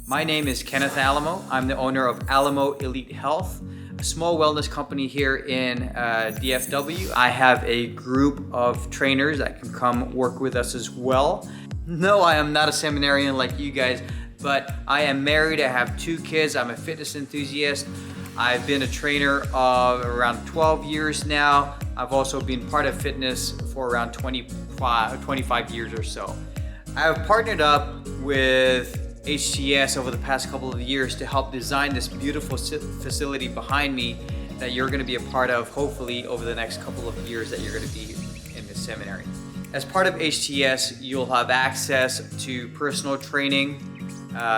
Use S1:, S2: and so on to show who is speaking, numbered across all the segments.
S1: My name is Kenneth Alamo. I'm the owner of Alamo Elite Health, a small wellness company here in DFW. I have a group of trainers that can come work with us as well. No, I am not a seminarian like you guys, but I am married, I have 2 kids, I'm a fitness enthusiast. I've been a trainer of around 12 years now. I've also been part of fitness for around 25 years or so. I have partnered up with HTS over the past couple of years to help design this beautiful facility behind me that you're going to be a part of hopefully over the next couple of years that you're going to be in the seminary. As part of HTS, you'll have access to personal training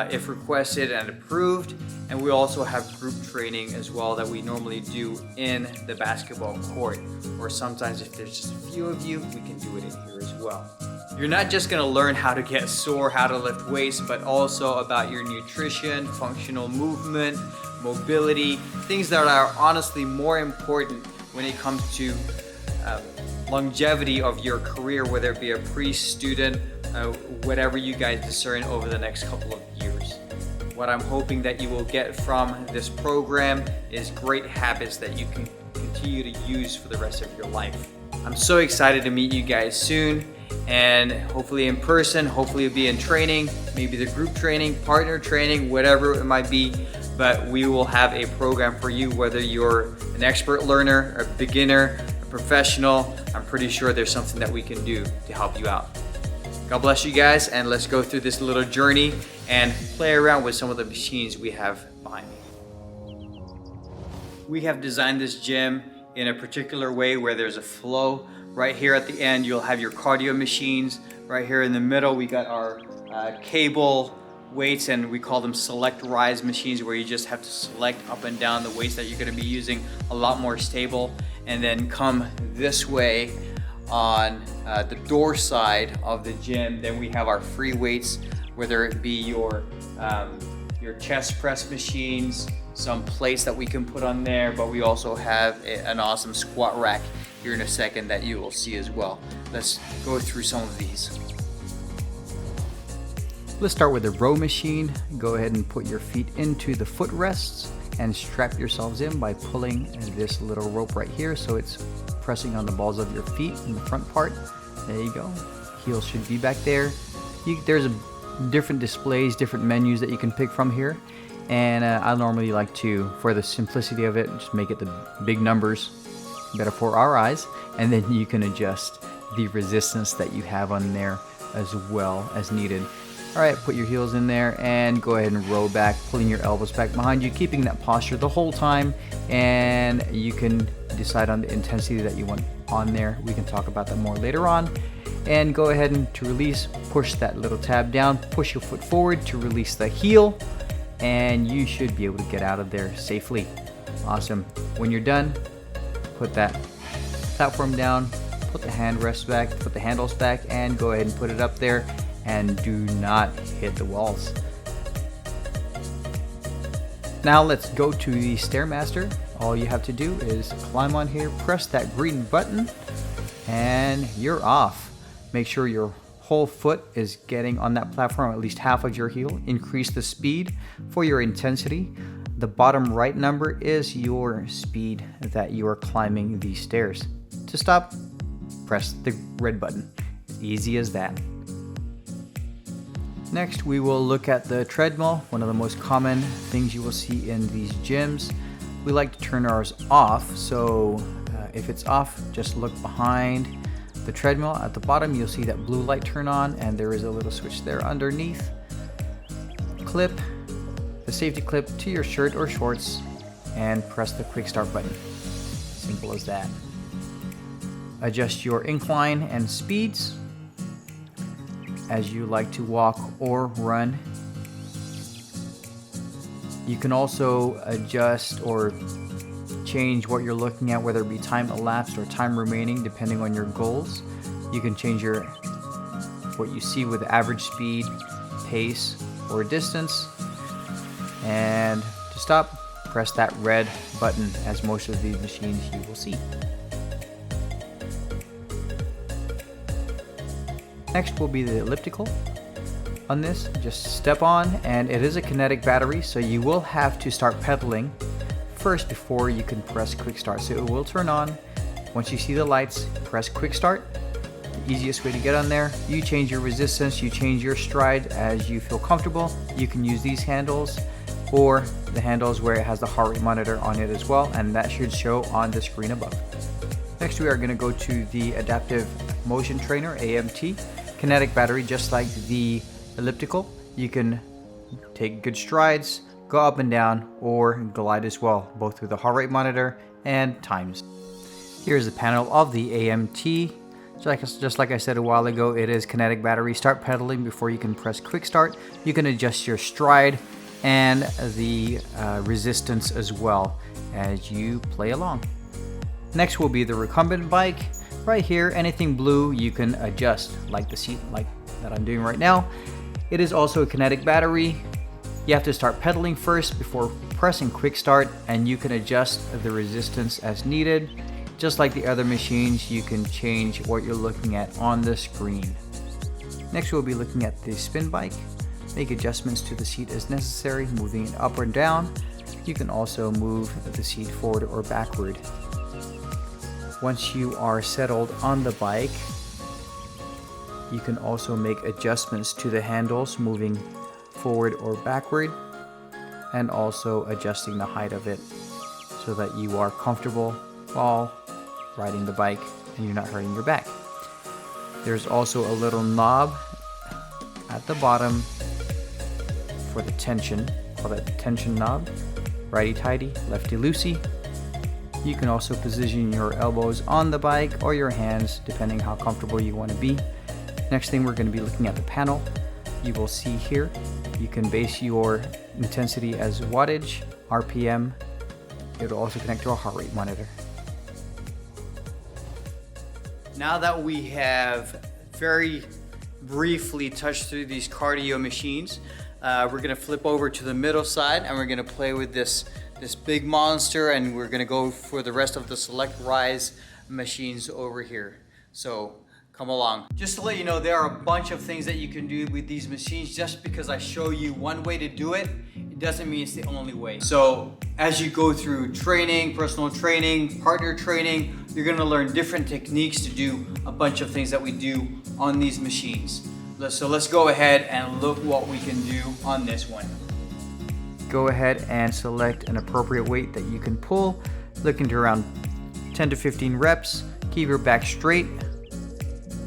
S1: if requested and approved, and we also have group training as well that we normally do in the basketball court, or sometimes if there's just a few of you, we can do it in here as well. You're not just going to learn how to get sore, how to lift weights, but also about your nutrition, functional movement, mobility, things that are honestly more important when it comes to longevity of your career, whether it be a pre-student, whatever you guys discern over the next couple of years. What I'm hoping that you will get from this program is great habits that you can continue to use for the rest of your life. I'm so excited to meet you guys soon, and hopefully in person, hopefully it'll be in training, maybe the group training, partner training, whatever it might be, but we will have a program for you, whether you're an expert learner, a beginner, a professional. I'm pretty sure there's something that we can do to help you out. God bless you guys, and let's go through this little journey and play around with some of the machines we have behind me. We have designed this gym in a particular way where there's a flow. Right here at the end, you'll have your cardio machines. Right here in the middle, we got our cable weights, and we call them select rise machines, where you just have to select up and down the weights that you're gonna be using, a lot more stable. And then come this way on the door side of the gym, then we have our free weights, whether it be your chest press machines, some plates that we can put on there, but we also have an awesome squat rack here in a second that you will see as well. Let's go through some of these. Let's start with the row machine. Go ahead and put your feet into the footrests and strap yourselves in by pulling this little rope right here so it's pressing on the balls of your feet in the front part. There you go. Heels should be back there. There's different displays, different menus that you can pick from here. And I normally like to, for the simplicity of it, just make it the big numbers, better for our eyes. And then you can adjust the resistance that you have on there as well as needed. All right, put your heels in there and go ahead and row back, pulling your elbows back behind you, keeping that posture the whole time. And you can decide on the intensity that you want on there. We can talk about that more later on. And go ahead and to release, push that little tab down, push your foot forward to release the heel, and you should be able to get out of there safely. Awesome. When you're done, put that platform down, put the hand rests back, put the handles back, and go ahead and put it up there, and do not hit the walls. Now let's go to the Stairmaster. All you have to do is climb on here, press that green button, and you're off. Make sure your whole foot is getting on that platform, at least half of your heel. Increase the speed for your intensity. The bottom right number is your speed that you are climbing these stairs. To stop, press the red button. Easy as that. Next, we will look at the treadmill, one of the most common things you will see in these gyms. We like to turn ours off, so if it's off, just look behind the treadmill. At the bottom, you'll see that blue light turn on, and there is a little switch there underneath. Clip the safety clip to your shirt or shorts and press the quick start button. Simple as that. Adjust your incline and speeds as you like to walk or run. You can also adjust or change what you're looking at, whether it be time elapsed or time remaining, depending on your goals. You can change what you see with average speed, pace, or distance. And to stop, press that red button, as most of these machines you will see. Next will be the elliptical. on this. Just step on, and it is a kinetic battery, so you will have to start pedaling first before you can press quick start. So it will turn on. Once you see the lights, press quick start. The easiest way to get on there, you change your resistance, you change your stride as you feel comfortable. You can use these handles or the handles where it has the heart rate monitor on it as well, and that should show on the screen above. Next, we are going to go to the adaptive motion trainer, AMT. Kinetic battery, just like the elliptical. You can take good strides, go up and down, or glide as well, both through the heart rate monitor and times. Here's the panel of the AMT. Just like I said a while ago, it is kinetic battery. Start pedaling before you can press quick start. You can adjust your stride and the resistance as well as you play along. Next will be the recumbent bike. Right here, anything blue you can adjust, like the seat like that I'm doing right now. It is also a kinetic battery. You have to start pedaling first before pressing quick start, and you can adjust the resistance as needed. Just like the other machines, you can change what you're looking at on the screen. Next, we'll be looking at the spin bike. Make adjustments to the seat as necessary, moving it up or down. You can also move the seat forward or backward. Once you are settled on the bike, you can also make adjustments to the handles, moving forward or backward, and also adjusting the height of it so that you are comfortable while riding the bike and you're not hurting your back. There's also a little knob at the bottom for the tension, call that the tension knob. Righty tighty, lefty loosey. You can also position your elbows on the bike or your hands, depending how comfortable you want to be. Next thing, we're going to be looking at the panel. You will see here, you can base your intensity as wattage, RPM. It'll also connect to a heart rate monitor. Now that we have very briefly touched through these cardio machines, we're going to flip over to the middle side, and we're going to play with this big monster, and we're going to go for the rest of the select rise machines over here. So come along. Just to let you know, there are a bunch of things that you can do with these machines. Just because I show you one way to do it, it doesn't mean it's the only way. So as you go through training, personal training, partner training, you're going to learn different techniques to do a bunch of things that we do on these machines. So let's go ahead and look what we can do on this one. Go ahead and select an appropriate weight that you can pull. Look into around 10 to 15 reps. Keep your back straight.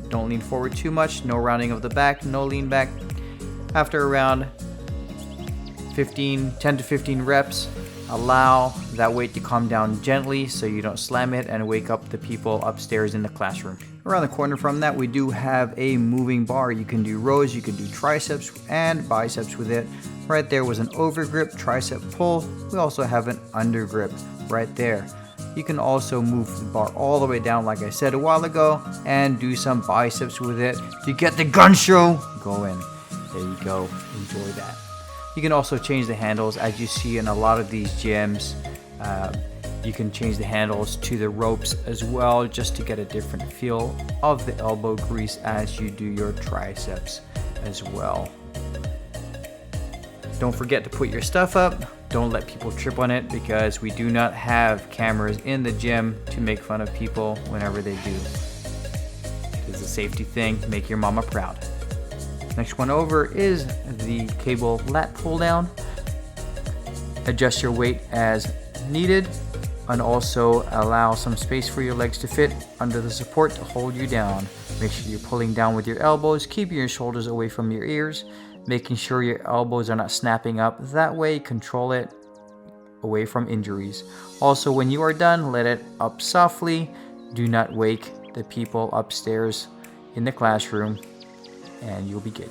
S1: Don't lean forward too much. No rounding of the back, no lean back. After around 10 to 15 reps, allow that weight to come down gently so you don't slam it and wake up the people upstairs in the classroom. Around the corner from that, we do have a moving bar. You can do rows, you can do triceps and biceps with it. Right there was an overgrip tricep pull. We also have an undergrip right there. You can also move the bar all the way down, like I said a while ago, and do some biceps with it to get the gun show going. There you go. Enjoy that. You can also change the handles, as you see in a lot of these gyms. You can change the handles to the ropes as well, just to get a different feel of the elbow grease as you do your triceps as well. Don't forget to put your stuff up. Don't let people trip on it, because we do not have cameras in the gym to make fun of people whenever they do. It's a safety thing. Make your mama proud. Next one over is the cable lat pull down. Adjust your weight as needed, and also allow some space for your legs to fit under the support to hold you down. Make sure you're pulling down with your elbows, keeping your shoulders away from your ears, making sure your elbows are not snapping up. That way, control it away from injuries. Also, when you are done, let it up softly. Do not wake the people upstairs in the classroom, and you'll be good.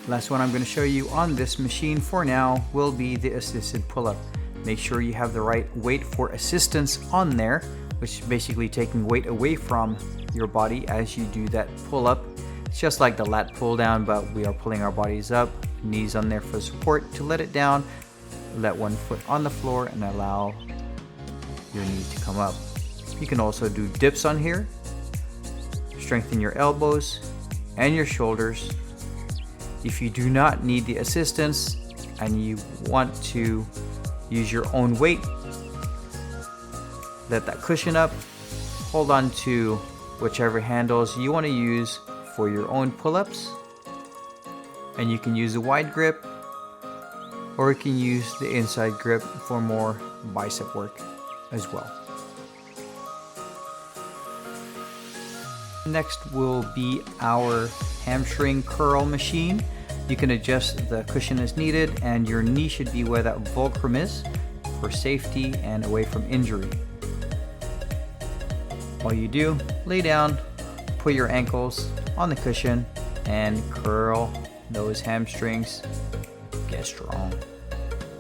S1: Last one I'm going to show you on this machine for now will be the assisted pull-up. Make sure you have the right weight for assistance on there, which is basically taking weight away from your body as you do that pull-up. It's just like the lat pull down, but we are pulling our bodies up, knees on there for support to let it down. Let one foot on the floor and allow your knee to come up. You can also do dips on here. Strengthen your elbows and your shoulders. If you do not need the assistance and you want to use your own weight, let that cushion up, hold on to whichever handles you want to use for your own pull-ups, and you can use a wide grip or you can use the inside grip for more bicep work as well. Next will be our hamstring curl machine. You can adjust the cushion as needed, and your knee should be where that fulcrum is for safety and away from injury. All you do, lay down, put your ankles on the cushion and curl those hamstrings. Get strong.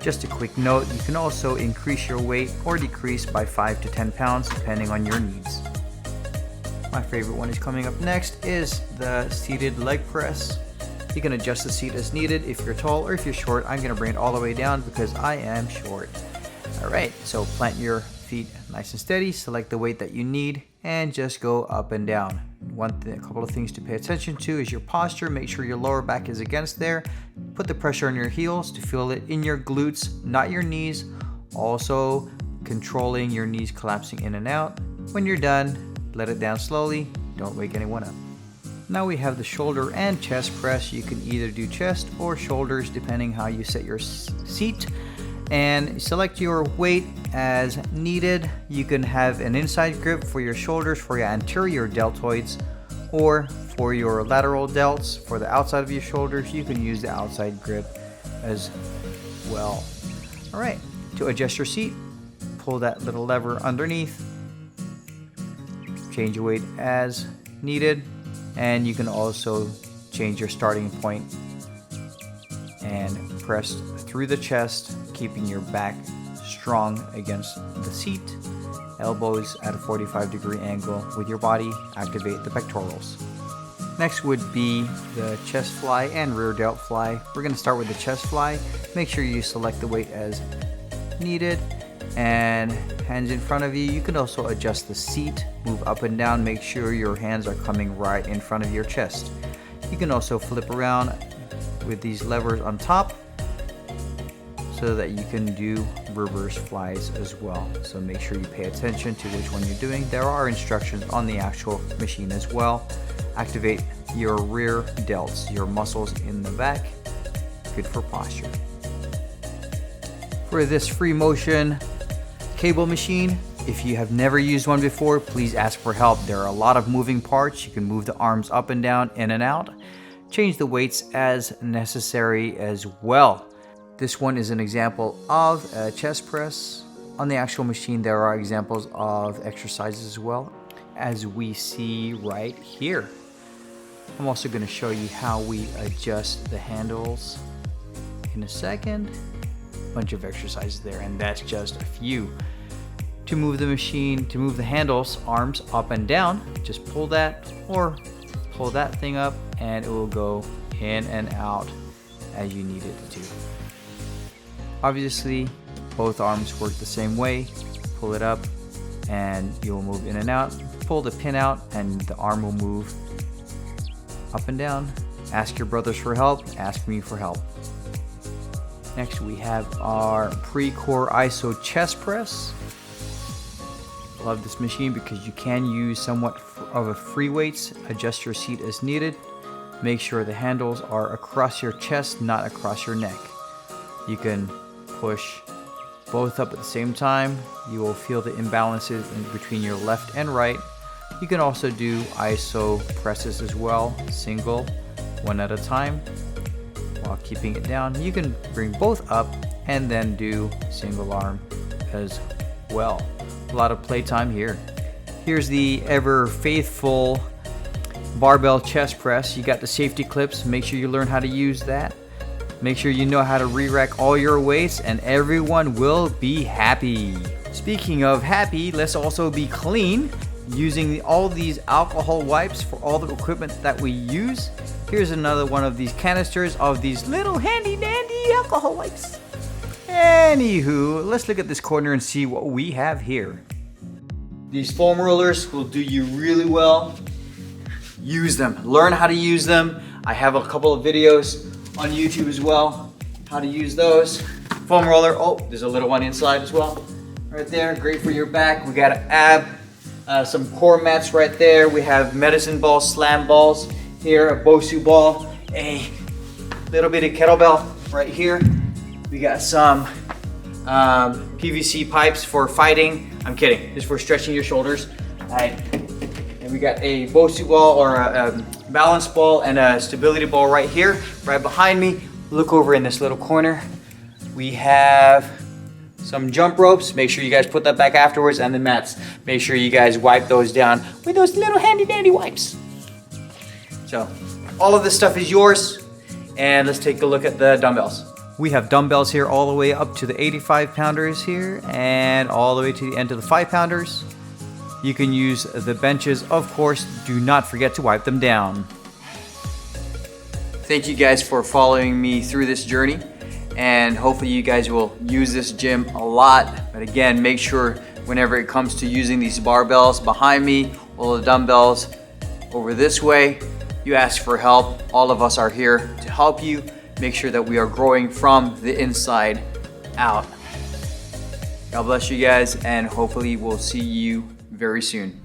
S1: Just a quick note, you can also increase your weight or decrease by 5 to 10 pounds depending on your needs. My favorite one is coming up next is the seated leg press. You can adjust the seat as needed if you're tall, or if you're short, I'm going to bring it all the way down because I am short. Alright, so plant your feet nice and steady, select the weight that you need, and just go up and down. A couple of things to pay attention to is your posture. Make sure your lower back is against there. Put the pressure on your heels to feel it in your glutes, not your knees. Also controlling your knees collapsing in and out. When you're done, let it down slowly. Don't wake anyone up. Now we have the shoulder and chest press. You can either do chest or shoulders depending how you set your seat. And select your weight as needed. You can have an inside grip for your shoulders, for your anterior deltoids, or for your lateral delts. For the outside of your shoulders, you can use the outside grip as well. All right, to adjust your seat, pull that little lever underneath, change your weight as needed, and you can also change your starting point and press through the chest, keeping your back strong against the seat, elbows at a 45-degree angle with your body. Activate the pectorals. Next would be the chest fly and rear delt fly. We're going to start with the chest fly. Make sure you select the weight as needed and hands in front of you. You can also adjust the seat, move up and down. Make sure your hands are coming right in front of your chest. You can also flip around with these levers on top so that you can do reverse flies as well. So make sure you pay attention to which one you're doing. There are instructions on the actual machine as well. Activate your rear delts, your muscles in the back. Good for posture. For this free motion cable machine, if you have never used one before, please ask for help. There are a lot of moving parts. You can move the arms up and down, in and out. Change the weights as necessary as well. This one is an example of a chest press. On the actual machine, there are examples of exercises as well, as we see right here. I'm also going to show you how we adjust the handles in a second. Bunch of exercises there, and that's just a few. To move the machine, to move the handles, arms up and down, just pull that or pull that thing up and it will go in and out as you need it to. Obviously, both arms work the same way. Pull it up and you'll move in and out. Pull the pin out and the arm will move up and down. Ask your brothers for help, ask me for help. Next we have our pre-core iso chest press. Love this machine because you can use somewhat of a free weights. Adjust your seat as needed. Make sure the handles are across your chest, not across your neck. You can push both up at the same time. You will feel the imbalances in between your left and right. You can also do iso presses as well, single, one at a time, while keeping it down. You can bring both up and then do single arm as well. A lot of playtime here. Here's the ever faithful barbell chest press. You got the safety clips. Make sure you learn how to use that. Make sure you know how to re-rack all your weights and everyone will be happy. Speaking of happy, let's also be clean using all these alcohol wipes for all the equipment that we use. Here's another one of these canisters of these little handy dandy alcohol wipes. Anywho, let's look at this corner and see what we have here. These foam rollers will do you really well. Use them, learn how to use them. I have a couple of videos on YouTube as well, how to use those. Foam roller, oh, there's a little one inside as well. Right there, great for your back. We got an ab, some core mats right there. We have medicine balls, slam balls here, a Bosu ball, a little bit of kettlebell right here. We got some PVC pipes for fighting. I'm kidding, this is for stretching your shoulders. All right. And we got a Bosu ball or a balance ball and a stability ball right here, right behind me. Look over in this little corner. We have some jump ropes. Make sure you guys put that back afterwards, and the mats. Make sure you guys wipe those down with those little handy dandy wipes. So all of this stuff is yours, and let's take a look at the dumbbells. We have dumbbells here all the way up to the 85 pounders here and all the way to the end of the 5 pounders. You can use the benches, of course. Do not forget to wipe them down. Thank you guys for following me through this journey, and hopefully you guys will use this gym a lot. But again, make sure whenever it comes to using these barbells behind me, all the dumbbells over this way, you ask for help. All of us are here to help you. Make sure that we are growing from the inside out. God bless you guys, and hopefully we'll see you very soon.